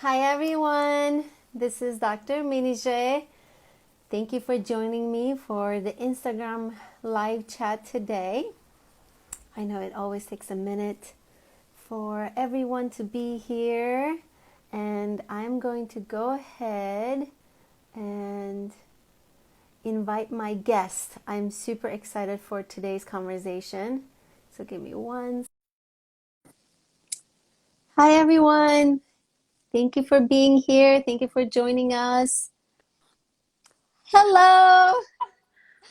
Hi everyone, this is Dr. Menije. Thank you for joining me for the Instagram live chat today. I know it always takes a minute for everyone to be here, and I'm going to go ahead and invite my guest. I'm super excited for today's conversation. So give me one. Hi everyone. Thank you for being here. Thank you for joining us. Hello.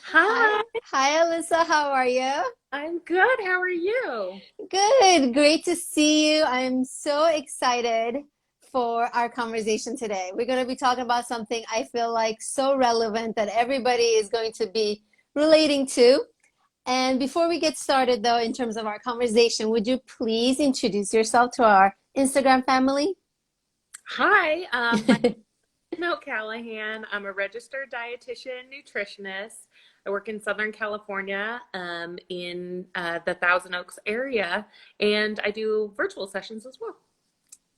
Hi. Hi, Hi, Alyssa. How are you? I'm good. How are you? Good. Great to see you. I'm so excited for our conversation today. We're going to be talking about something I feel like so relevant that everybody is going to be relating to. And before we get started, though, in terms of our conversation, would you please introduce yourself to our Instagram family? Hi, my name is Alyssa Callahan. I'm a registered dietitian nutritionist. I work in Southern California, in the Thousand Oaks area, and I do virtual sessions as well.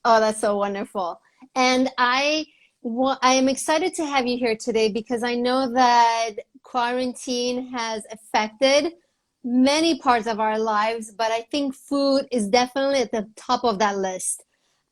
Oh, that's so wonderful. And I am excited to have you here today because I know that quarantine has affected many parts of our lives, but I think food is definitely at the top of that list.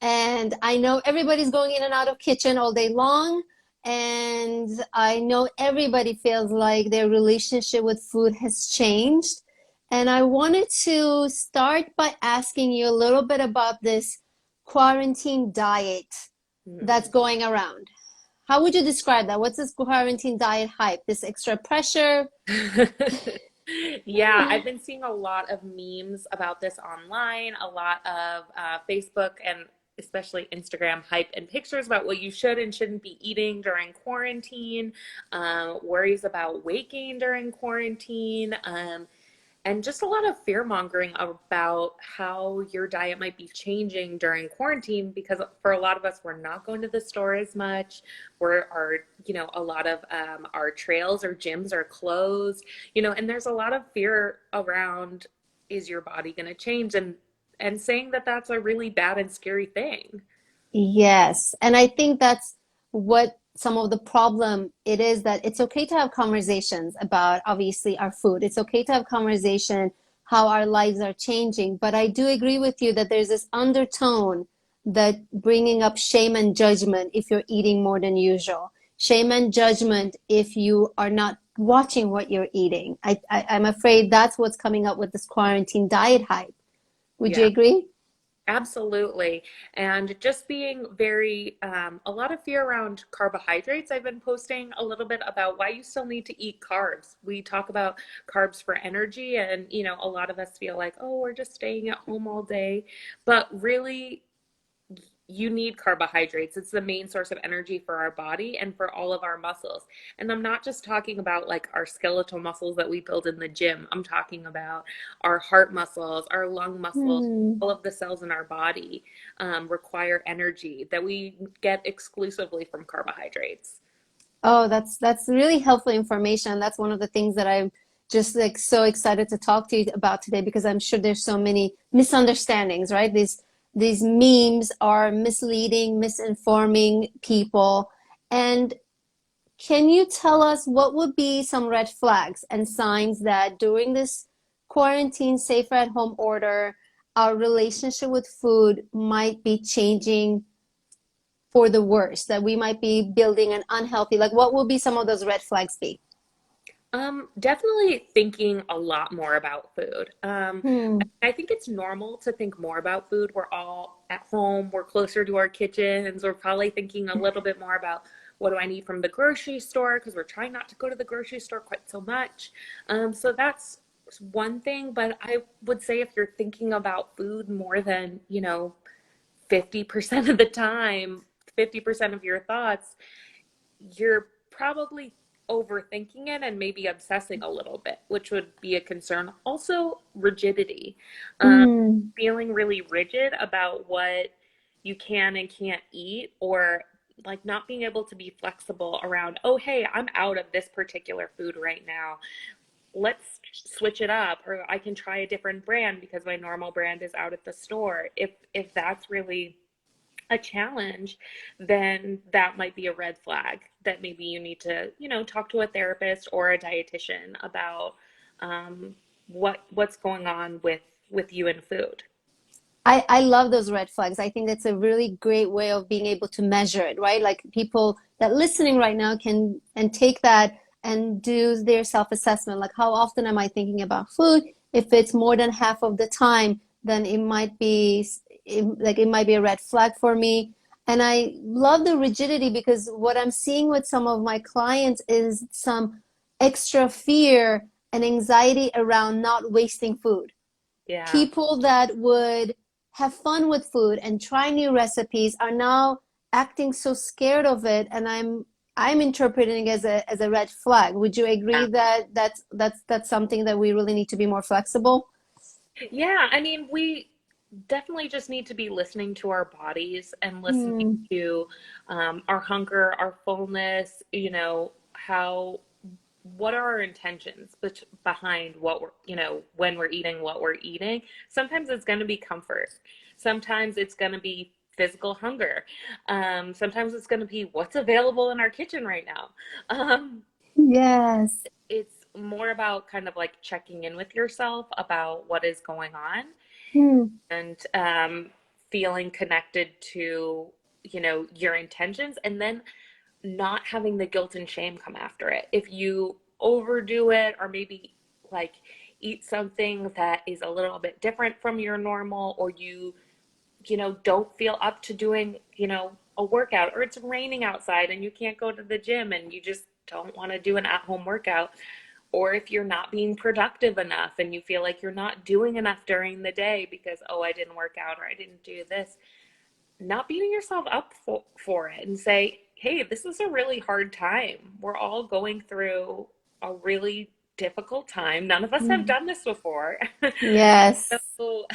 And I know everybody's going in and out of kitchen all day long, and I know everybody feels like their relationship with food has changed. And I wanted to start by asking you a little bit about this quarantine diet that's Mm. going around. How would you describe that? What's this quarantine diet hype? This extra pressure? Yeah, I've been seeing a lot of memes about this online, a lot of Facebook and especially Instagram hype and pictures about what you should and shouldn't be eating during quarantine, worries about weight gain during quarantine, and just a lot of fear mongering about how your diet might be changing during quarantine because for a lot of us we're not going to the store as much. We're our a lot of our trails or gyms are closed, and there's a lot of fear around, is your body going to change, and saying that that's a really bad and scary thing. Yes. And I think that's what some of the problem it is, that it's okay to have conversations about obviously our food. It's okay to have conversation how our lives are changing. But I do agree with you that there's this undertone that bringing up shame and judgment if you're eating more than usual. Shame and judgment if you are not watching what you're eating. I'm afraid that's what's coming up with this quarantine diet hype. Would you Yeah. agree? Absolutely. And just being very, a lot of fear around carbohydrates. I've been posting a little bit about why you still need to eat carbs. We talk about carbs for energy, and, a lot of us feel like, oh, we're just staying at home all day. But really, you need carbohydrates. It's the main source of energy for our body and for all of our muscles. And I'm not just talking about like our skeletal muscles that we build in the gym. I'm talking about our heart muscles, our lung muscles. Hmm. All of the cells in our body require energy that we get exclusively from carbohydrates. Oh, that's really helpful information. That's one of the things that I'm just like so excited to talk to you about today because I'm sure there's so many misunderstandings, right? These memes are misleading, misinforming people. And can you tell us what would be some red flags and signs that during this quarantine safer at home order, our relationship with food might be changing for the worse, that we might be building an unhealthy, like what will be some of those red flags be? Definitely thinking a lot more about food. Hmm. I think it's normal to think more about food. We're all at home, we're closer to our kitchens, we're probably thinking a little bit more about what do I need from the grocery store because we're trying not to go to the grocery store quite so much. So that's one thing, but I would say if you're thinking about food more than, 50% of the time, 50% of your thoughts, you're probably overthinking it and maybe obsessing a little bit, which would be a concern. Also, rigidity, um, Mm. feeling really rigid about what you can and can't eat, or like not being able to be flexible around, oh, hey, I'm out of this particular food right now. Let's switch it up, or I can try a different brand because my normal brand is out at the store. If that's really a challenge, then that might be a red flag that maybe you need to, talk to a therapist or a dietitian about what's going on with you and food. I love those red flags. I think that's a really great way of being able to measure it, right? Like people that listening right now can and take that and do their self-assessment. Like how often am I thinking about food? If it's more than half of the time, then it might be a red flag for me. And I love the rigidity because what I'm seeing with some of my clients is some extra fear and anxiety around not wasting food. Yeah. People that would have fun with food and try new recipes are now acting so scared of it, and I'm interpreting it as a red flag. Would you agree Yeah. that that's something that we really need to be more flexible? Yeah, I mean, we definitely just need to be listening to our bodies and listening Hmm. to our hunger, our fullness, what are our intentions behind what we're, when we're eating what we're eating. Sometimes it's going to be comfort. Sometimes it's going to be physical hunger. Sometimes it's going to be what's available in our kitchen right now. Um, Yes. it's more about kind of like checking in with yourself about what is going on Hmm. and feeling connected to, your intentions, and then not having the guilt and shame come after it. If you overdo it or maybe like eat something that is a little bit different from your normal, or don't feel up to doing, a workout, or it's raining outside and you can't go to the gym and you just don't want to do an at-home workout, or if you're not being productive enough and you feel like you're not doing enough during the day because, oh, I didn't work out or I didn't do this, not beating yourself up for it, and say, hey, this is a really hard time. We're all going through a really difficult time. None of us have Hmm. done this before. Yes. So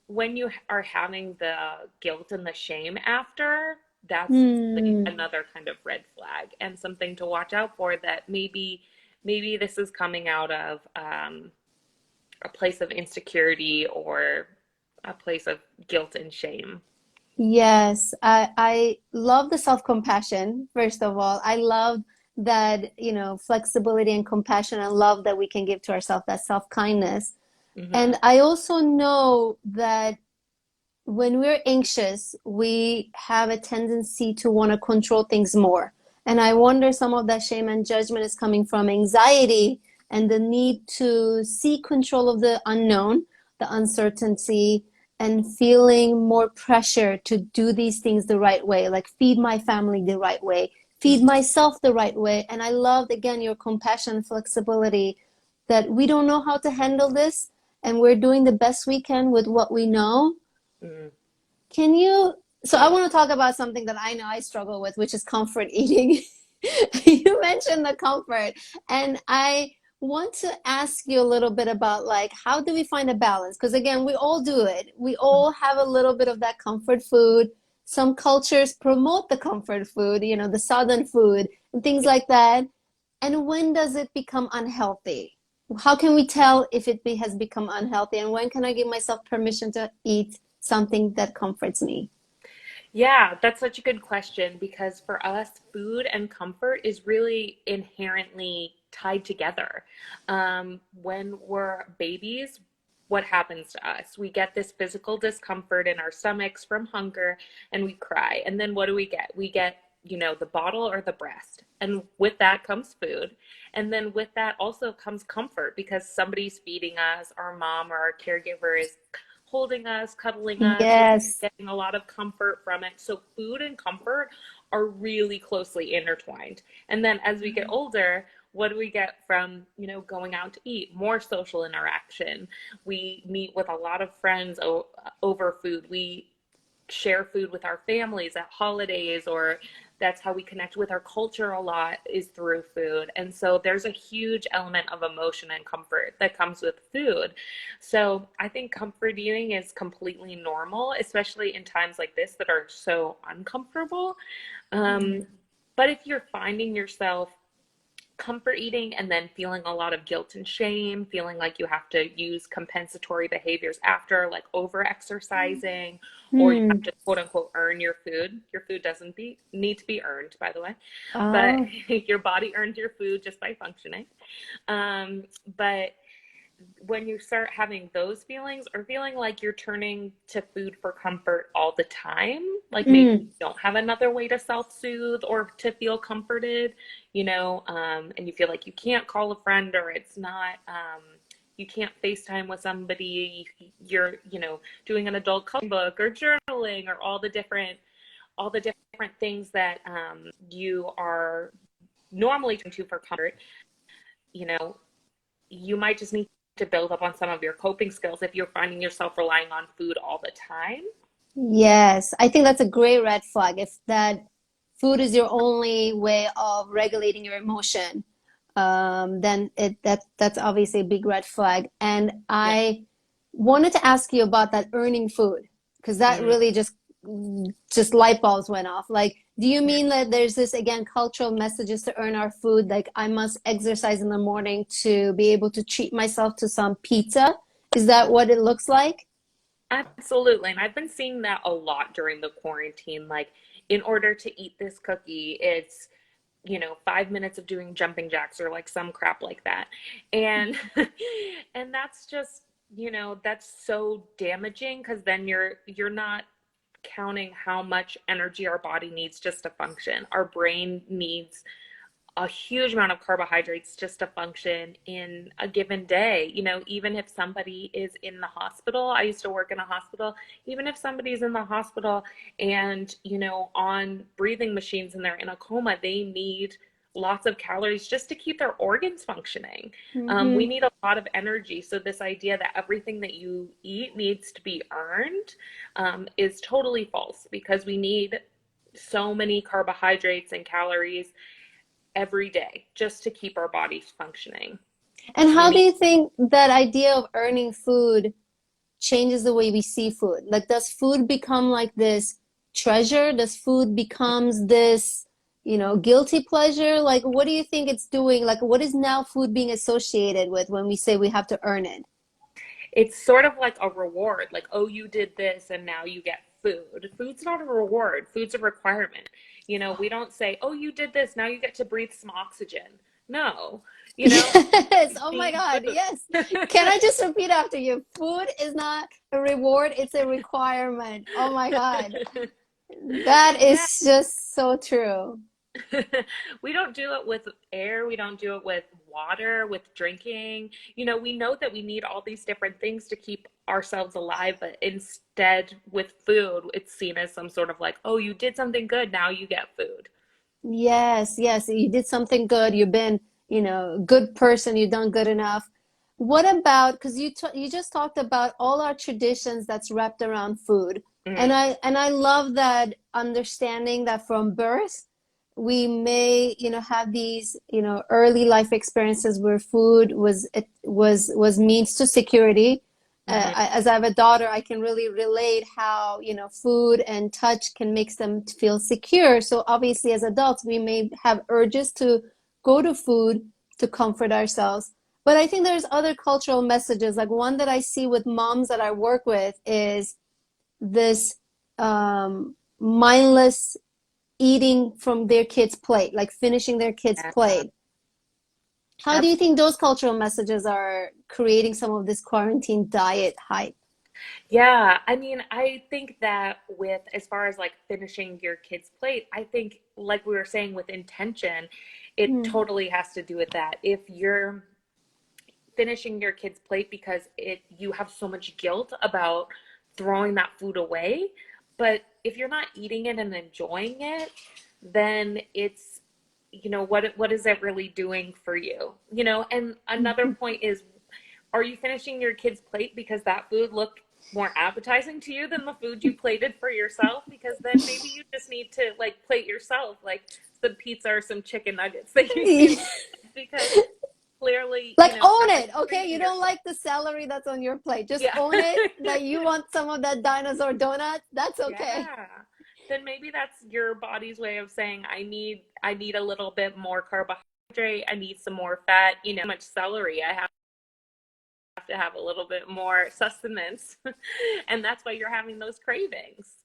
when you are having the guilt and the shame after, that's Hmm. another kind of red flag and something to watch out for, that maybe this is coming out of a place of insecurity or a place of guilt and shame. Yes, I love the self-compassion, first of all. I love that, flexibility and compassion and love that we can give to ourselves, that self-kindness. Hmm. And I also know that when we're anxious, we have a tendency to want to control things more. And I wonder some of that shame and judgment is coming from anxiety and the need to seek control of the unknown, the uncertainty, and feeling more pressure to do these things the right way, like feed my family the right way, feed myself the right way. And I loved, again, your compassion and flexibility that we don't know how to handle this and we're doing the best we can with what we know. Hmm. Can you? So I want to talk about something that I know I struggle with, which is comfort eating. You mentioned the comfort, and I want to ask you a little bit about like how do we find a balance? Because again, we all do it. We all have a little bit of that comfort food. Some cultures promote the comfort food, the southern food and things like that. And when does it become unhealthy? How can we tell if has become unhealthy? And when can I give myself permission to eat something that comforts me? Yeah, that's such a good question, because for us, food and comfort is really inherently tied together. When we're babies, what happens to us? We get this physical discomfort in our stomachs from hunger and we cry. And then what do we get? We get, the bottle or the breast. And with that comes food. And then with that also comes comfort, because somebody's feeding us, our mom or our caregiver is holding us, cuddling us. We're Yes. getting a lot of comfort from it. So food and comfort are really closely intertwined. And then as we get older, what do we get from, going out to eat? More social interaction. We meet with a lot of friends over food. We share food with our families at holidays, or that's how we connect with our culture a lot, is through food. And so there's a huge element of emotion and comfort that comes with food. So I think comfort eating is completely normal, especially in times like this that are so uncomfortable. um, but if you're finding yourself comfort eating and then feeling a lot of guilt and shame, feeling like you have to use compensatory behaviors after, like over exercising, or you have Hmm. to quote unquote earn your food. Your food doesn't need to be earned, by the way, but Oh, your body earns your food just by functioning. But when you start having those feelings or feeling like you're turning to food for comfort all the time, like maybe you mm, don't have another way to self-soothe or to feel comforted, and you feel like you can't call a friend or it's not, you can't FaceTime with somebody, you're, doing an adult coloring book or journaling or all the different things that you are normally turning to for comfort, you know, you might just need to build up on some of your coping skills if you're finding yourself relying on food all the time. yes. I think that's a great red flag. If that food is your only way of regulating your emotion, then that's obviously a big red flag. And Yeah. I wanted to ask you about that earning food, because that Mm. really just light bulbs went off. Like, do you mean that there's this again cultural messages to earn our food? Like, I must exercise in the morning to be able to treat myself to some pizza? Is that what it looks like? Absolutely. And I've been seeing that a lot during the quarantine. Like, in order to eat this cookie, it's 5 minutes of doing jumping jacks or like some crap like that. And and that's just, that's so damaging because then you're not counting how much energy our body needs just to function. Our brain needs a huge amount of carbohydrates just to function in a given day. Even if somebody is in the hospital, I used to work in a hospital, even if somebody's in the hospital and, on breathing machines and they're in a coma, they need lots of calories just to keep their organs functioning. We Hmm. need a lot of energy. So, this idea that everything that you eat needs to be earned is totally false because we need so many carbohydrates and calories every day just to keep our bodies functioning. And We how do need you think that idea of earning food changes the way we see food? Like, does food become like this treasure? Does food becomes this, guilty pleasure? Like, what do you think it's doing? Like, what is now food being associated with when we say we have to earn it? it's sort of like a reward, like, oh, you did this and now you get food. Food's not a reward, food's a requirement. We don't say, oh, you did this, now you get to breathe some oxygen. No, Yes. Oh my need God. Yes. food. Can I just repeat after you? Food is not a reward, it's a requirement. Oh my God. That Yeah. is just so true. We don't do it with air. We don't do it with water, with drinking. We know that we need all these different things to keep ourselves alive, but instead, with food, it's seen as some sort of like, oh, you did something good, now you get food. Yes, yes, you did something good. You've been, good person. You've done good enough. What about, because you just talked about all our traditions that's wrapped around food. And Mm, I love that understanding that from birth we may, have these, early life experiences where food was means to security. mhm. As I have a daughter, I can really relate how, food and touch can make them feel secure. So obviously, as adults, we may have urges to go to food to comfort ourselves. But I think there's other cultural messages. Like one that I see with moms that I work with is this mindless eating from their kids' plate, like finishing their kids' Yeah, plate. How do you absolutely. think those cultural messages are creating some of this quarantine diet hype? Yeah, I mean, I think that with as far as like finishing your kid's plate, I think like we were saying with intention, it Hmm. totally has to do with that. If you're finishing your kid's plate because you have so much guilt about throwing that food away, but if you're not eating it and enjoying it, then it's what is it really doing for you? And another point is, are you finishing your kid's plate because that food looked more appetizing to you than the food you plated for yourself? Because then maybe you just need to like plate yourself like some pizza or some chicken nuggets that you feel because clearly, Like own that was it, okay? treating You don't yourself. like the celery that's on your plate. Just Yeah. own it that you want some of that dinosaur donut. That's okay. Yeah. Then maybe that's your body's way of saying I need a little bit more carbohydrate I need some more fat, much celery. I have to have a little bit more sustenance. And that's why you're having those cravings.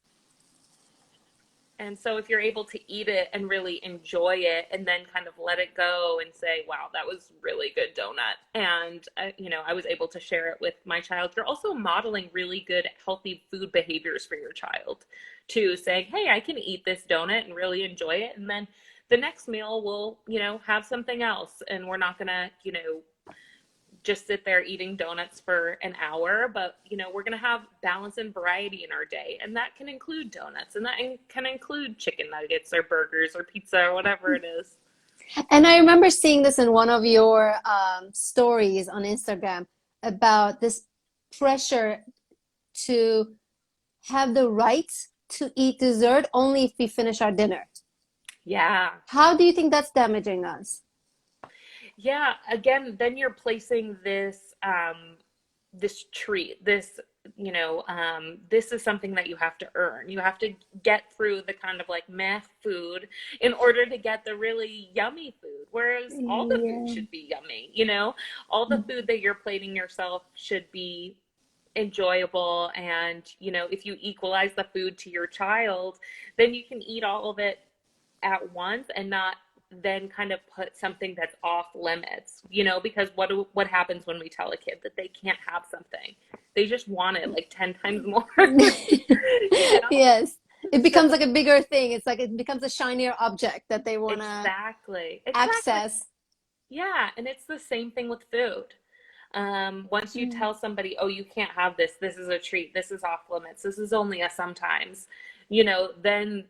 And so if you're able to eat it and really enjoy it and then kind of let it go and say, wow, that was really good donut. And, I was able to share it with my child. You're also modeling really good, healthy food behaviors for your child too, saying, hey, I can eat this donut and really enjoy it. And then the next meal we'll, have something else. And we're not going to, just sit there eating donuts for an hour, but we're going to have balance and variety in our day, and that can include donuts, and that can include chicken nuggets or burgers or pizza or whatever it is. And I remember seeing this in one of your stories on Instagram about this pressure to have the right to eat dessert only if we finish our dinner. Yeah. How do you think that's damaging us? Yeah, again, then you're placing this treat, this is something that you have to earn. You have to get through the kind of like meh food in order to get the really yummy food. Whereas all the food Yeah. should be yummy, all the food that you're plating yourself should be enjoyable. And, if you equalize the food to your child, then you can eat all of it at once and not then kind of put something that's off limits, because what happens when we tell a kid that they can't have something? They just want it like 10 times more. Yes. It So becomes like a bigger thing. It's like it becomes a shinier object that they want to exactly. access. Yeah, and it's the same thing with food. Once you Mm. tell somebody, oh, you can't have this is a treat, this is off limits, this is only a sometimes, then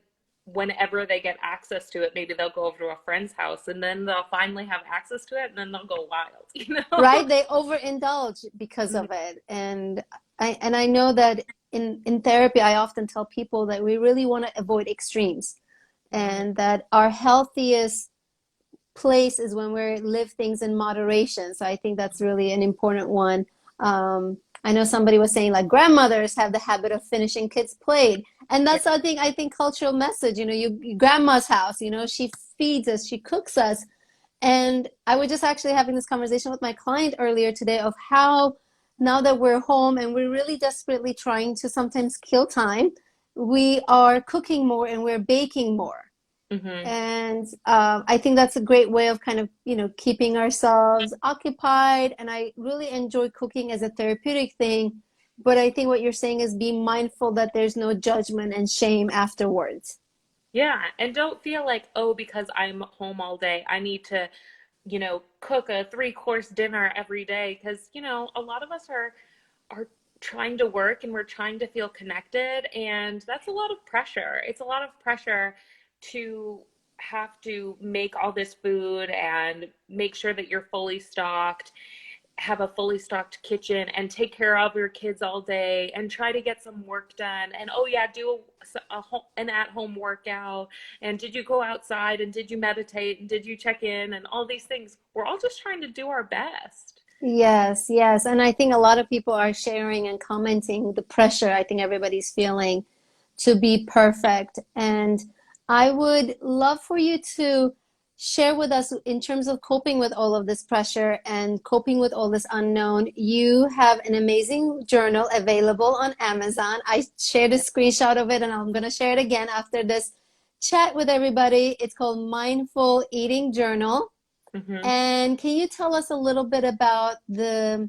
whenever they get access to it, maybe they'll go over to a friend's house and then they'll finally have access to it and then they'll go wild, Right? They overindulge because of it. And I know that in therapy, I often tell people that we really want to avoid extremes Mhm. and that our healthiest place is when we live things in moderation. So I think that's really an important one. I know somebody was saying like grandmothers have the habit of finishing kids' plate. And that's I think cultural message, you grandma's house, she feeds us, she cooks us. And I was just actually having this conversation with my client earlier today of how now that we're home and we're really desperately trying to sometimes kill time, we are cooking more and we're baking more. Mhm. And I think that's a great way of kind of, keeping ourselves occupied. And I really enjoy cooking as a therapeutic thing. But I think what you're saying is be mindful that there's no judgment and shame afterwards. Yeah, and don't feel like, oh, because I'm home all day, I need to, cook a three-course dinner every day. Because, a lot of us are trying to work and we're trying to feel connected, and that's a lot of pressure. It's a lot of pressure to have to make all this food and make sure that you're fully stocked, have a fully stocked kitchen, and take care of your kids all day and try to get some work done. And oh yeah, do an at-home workout. And did you go outside, and did you meditate, and did you check in, and all these things? We're all just trying to do our best. Yes, yes. And I think a lot of people are sharing and commenting the pressure I think everybody's feeling to be perfect. And I would love for you to share with us in terms of coping with all of this pressure and coping with all this unknown. You have an amazing journal available on Amazon. I shared a screenshot of it and I'm going to share it again after this chat with everybody. It's called Mindful Eating Journal. Mm-hmm. And can you tell us a little bit about the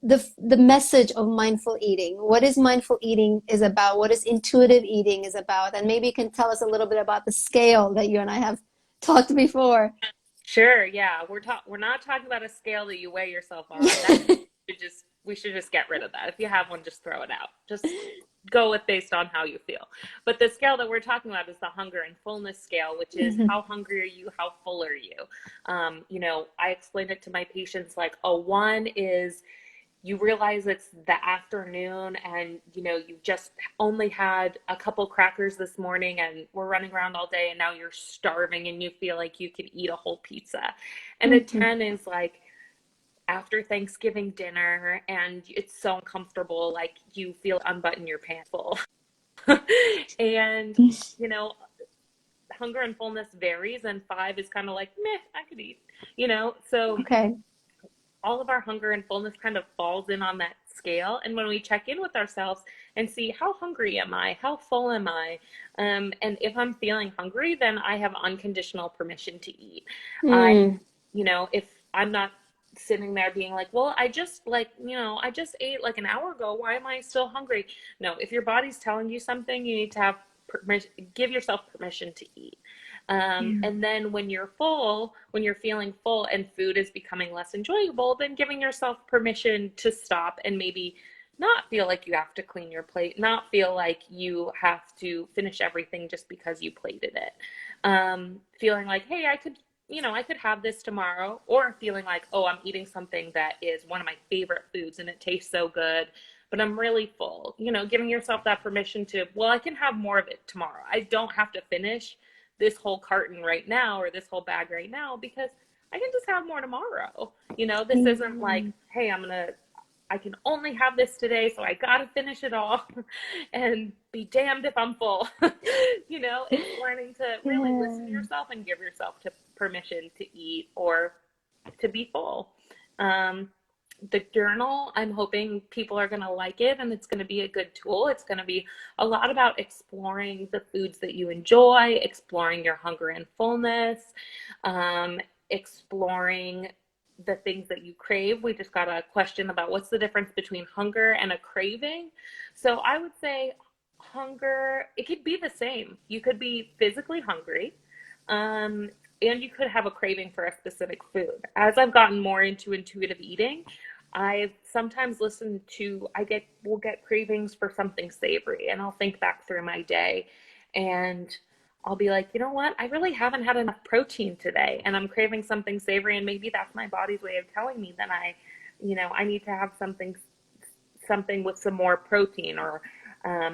the message of mindful eating? What is mindful eating is about? What is intuitive eating is about? And maybe you can tell us a little bit about the scale that you and I have talked before. Sure, yeah. We're not talking about a scale that you weigh yourself on. That we should just get rid of that. If you have one, just throw it out. Just go with based on how you feel. But the scale that we're talking about is the hunger and fullness scale, which is how hungry are you, how full are you? I explain it to my patients like a one is you realize it's the afternoon and you've just only had a couple crackers this morning and we're running around all day and now you're starving and you feel like you could eat a whole pizza. And a 10 is like after Thanksgiving dinner and it's so uncomfortable, like you feel unbutton your pants full. And hunger and fullness varies, and 5 is kind of like, meh, I could eat, you know? So Okay. all of our hunger and fullness kind of falls in on that scale. And when we check in with ourselves and see, how hungry am I? How full am I? And if I'm feeling hungry, then I have unconditional permission to eat. I, Mm. if I'm not sitting there being like, well, I just like, I just ate like an hour ago. Why am I still hungry? No, if your body's telling you something, you need to have permission, give yourself permission to eat. Yeah. And then when you're full, when you're feeling full and food is becoming less enjoyable, then giving yourself permission to stop and maybe not feel like you have to clean your plate, not feel like you have to finish everything just because you plated it. Feeling like, hey, I could have this tomorrow, or feeling like, oh, I'm eating something that is one of my favorite foods and it tastes so good, but I'm really full. Giving yourself that permission to, well, I can have more of it tomorrow. I don't have to finish this whole carton right now or this whole bag right now because I can just have more tomorrow. This isn't like, Mm. hey, I can only have this today, so I gotta finish it all and be damned if I'm full. It's learning to really listen to Yeah. yourself and give yourself permission to eat or to be full. Um, the journal, I'm hoping people are going to like it, and it's going to be a good tool. It's going to be a lot about exploring the foods that you enjoy, exploring your hunger and fullness, exploring the things that you crave. We just got a question about what's the difference between hunger and a craving. So I would say hunger, it could be the same. You could be physically hungry, and you could have a craving for a specific food. As I've gotten more into intuitive eating, I've sometimes listened to, will get cravings for something savory, and I'll think back through my day and I'll be like, you know what? I really haven't had enough protein today, and I'm craving something savory, and maybe that's my body's way of telling me that I need to have something with some more protein. Or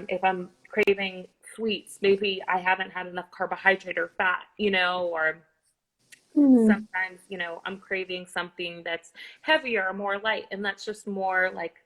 if I'm craving sweets, maybe I haven't had enough carbohydrate or fat, or Mm. sometimes, I'm craving something that's heavier or more light, and that's just more like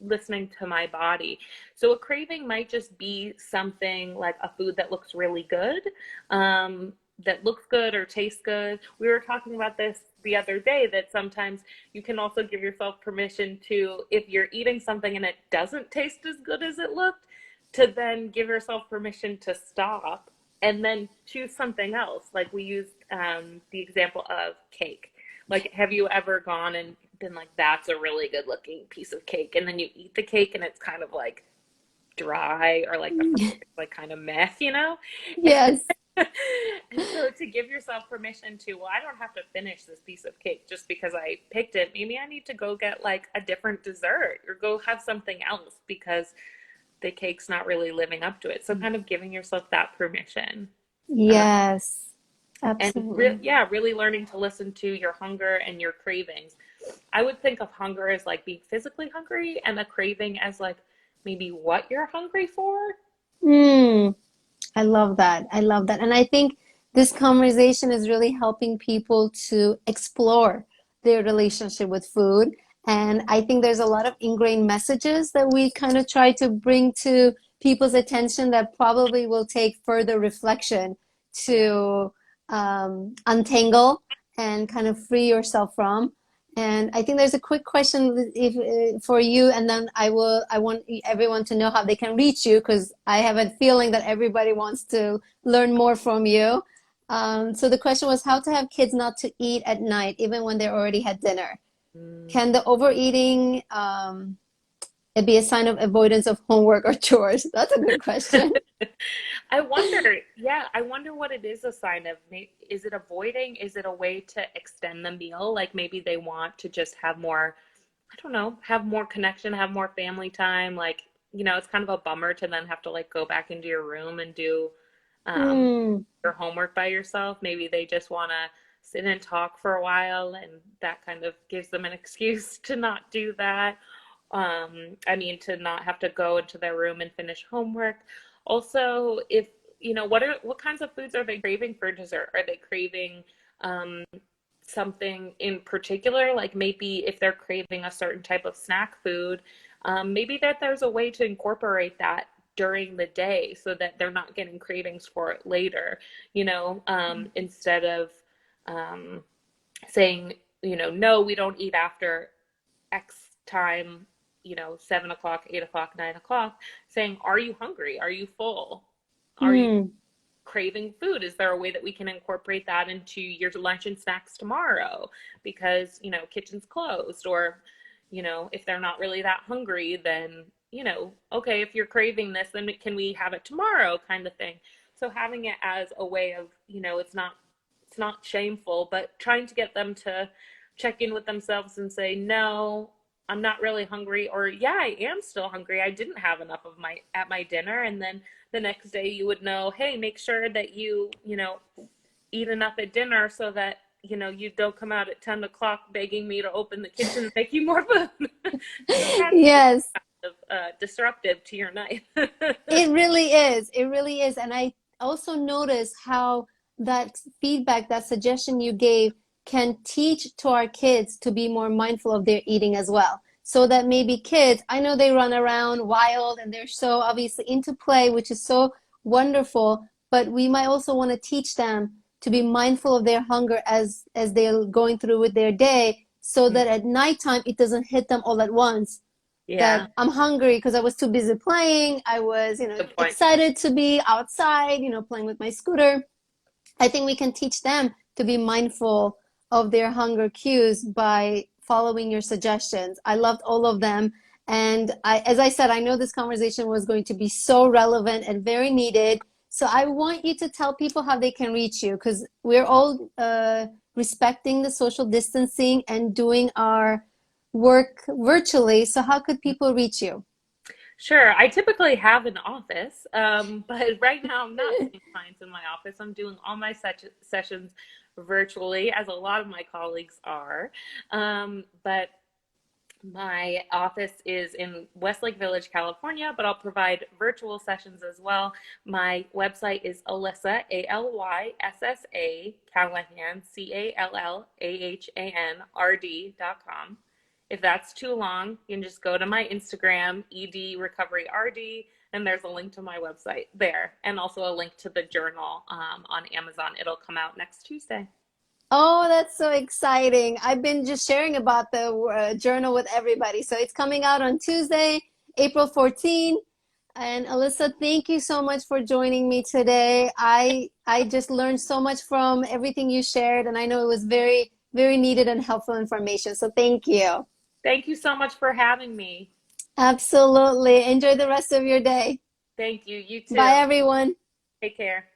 listening to my body. So a craving might just be something like a food that looks really good, that looks good or tastes good. We were talking about this the other day, that sometimes you can also give yourself permission to, if you're eating something and it doesn't taste as good as it looked, to then give yourself permission to stop and then choose something else. Like we used the example of cake. Like, have you ever gone and been like, that's a really good looking piece of cake, and then you eat the cake and it's kind of like dry, or like the frosting is like kind of meh? Yes. And so to give yourself permission to, well, I don't have to finish this piece of cake just because I picked it. Maybe I need to go get like a different dessert or go have something else because the cake's not really living up to it. So kind of giving yourself that permission. Yes. And Absolutely. yeah, really learning to listen to your hunger and your cravings. I would think of hunger as like being physically hungry, and a craving as like maybe what you're hungry for. Mm. I love that. I love that. And I think this conversation is really helping people to explore their relationship with food. And I think there's a lot of ingrained messages that we kind of try to bring to people's attention that probably will take further reflection Yeah. to untangle and kind of free yourself from. And I think there's a quick question for you, and then I want everyone to know how they can reach you because I have a feeling that everybody wants to learn more from you. So the question was how to have kids not to eat at night even when they already had dinner. Mm. Can the overeating it be a sign of avoidance of homework or chores? That's a good question. I wonder what it is a sign of. Is it avoiding? Is it a way to extend the meal? Like maybe they want to just have more, I don't know, have more connection, have more family time. Like, it's kind of a bummer to then have to like go back into your room and do um, Hmm. your homework by yourself. Maybe they just want to sit and talk for a while, and that kind of gives them an excuse to not do that. I mean, to not have to go into their room and finish homework. Also, if what kinds of foods are they craving for dessert? Are they craving um, something in particular? Like maybe if they're craving a certain type of snack food, maybe that there's a way to incorporate that during the day so that they're not getting cravings for it later, instead of um, saying, no, we don't eat after X time, 7 o'clock, 8 o'clock, 9 o'clock, saying, are you hungry? Are you full? Are you Mm. craving food? Is there a way that we can incorporate that into your lunch and snacks tomorrow? Because, kitchen's closed, or, if they're not really that hungry, then, okay, if you're craving this, then can we have it tomorrow, kind of thing. So having it as a way of, it's not shameful, but trying to get them to check in with themselves and say, no, I'm not really hungry, or yeah, I am still hungry. I didn't have enough of my dinner. And then the next day you would know, hey, make sure that you eat enough at dinner so that you don't come out at 10 o'clock begging me to open the kitchen and make you more food. So that's Yes. kind of disruptive to your night. It really is. It really is. And I also notice how that feedback, that suggestion you gave, can teach to our kids to be more mindful of their eating as well. So that maybe kids, I know they run around wild and they're so obviously into play, which is so wonderful, but we might also want to teach them to be mindful of their hunger as they're going through with their day, so that at nighttime it doesn't hit them all at once, Yeah, that I'm hungry because I was too busy playing. I was, good point. excited to be outside, playing with my scooter. I think we can teach them to be mindful of their hunger cues by following your suggestions. I loved all of them. And as I said, I know this conversation was going to be so relevant and very needed. So I want you to tell people how they can reach you, because we're all respecting the social distancing and doing our work virtually. So how could people reach you? Sure. I typically have an office, but right now I'm not seeing clients in my office. I'm doing all my sessions virtually, as a lot of my colleagues are. But my office is in Westlake Village, California, but I'll provide virtual sessions as well. My website is Alyssa, Alyssa, Callahan, CALLAHANRD.com. If that's too long, you can just go to my Instagram, ED Recovery RD, and there's a link to my website there, and also a link to the journal on Amazon. It'll come out next Tuesday. Oh, that's so exciting. I've been just sharing about the journal with everybody. So it's coming out on Tuesday, April 14th. And Alyssa, thank you so much for joining me today. I just learned so much from everything you shared, and I know it was very, very needed and helpful information. So thank you. Thank you so much for having me. Absolutely. Enjoy the rest of your day. Thank you. You Bye, too. everyone. Take care.